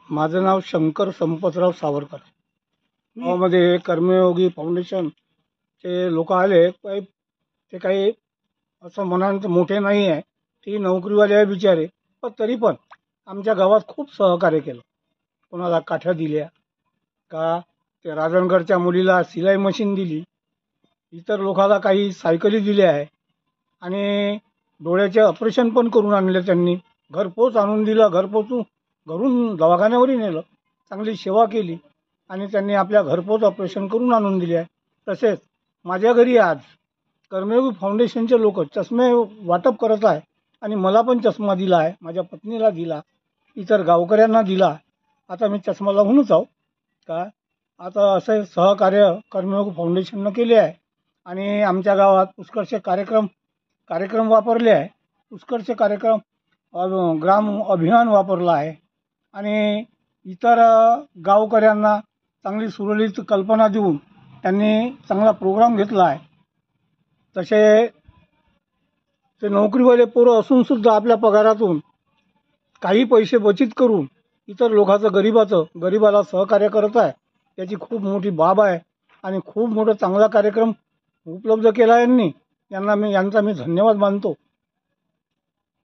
माझं नाव शंकर संपतराव सावरकर. गावामध्ये कर्मयोगी फाउंडेशनचे लोक आले. ते काही असं म्हणाल मोठे नाही आहे, ते नोकरीवाले आहे बिचारे, पण तरी पण आमच्या गावात खूप सहकार्य केलं. कोणाला काठ्या दिल्या का, ते राजनगरच्या मुलीला सिलाई मशीन दिली, इतर लोकाला काही सायकली दिल्या आहे, आणि डोळ्याचे ऑपरेशन पण करून आणले त्यांनी. घरपोच आणून दिलं, घरपोच घरून दवाखान्यावरही नेलं, चांगली सेवा केली आणि त्यांनी आपल्या घरपोच ऑपरेशन करून आणून दिले आहे. तसेच माझ्या घरी आज कर्मयोगी फाउंडेशनचे लोक चष्मे वाटप करत आहे आणि मला पण चष्मा दिला आहे, माझ्या पत्नीला दिला, इतर गावकऱ्यांना दिला. आता मी चष्मा लावूनच आहो का. आता असे सहकार्य कर्मयोगी फाउंडेशननं केले आहे आणि आमच्या गावात पुष्कळसे कार्यक्रम वापरले आहे. पुष्कळसे कार्यक्रम ग्राम अभियान वापरला आहे आणि इतर गावकऱ्यांना चांगली सुरळीत कल्पना देऊन त्यांनी चांगला प्रोग्राम घेतला आहे. तसे ते नोकरीवाले पोरं असूनसुद्धा आपल्या पगारातून काही पैसे बचत करून इतर गरीबाला सहकार्य करत आहे. याची खूप मोठी बाब आहे आणि खूप मोठा चांगला कार्यक्रम उपलब्ध केला यांनी. यांचा मी धन्यवाद मानतो.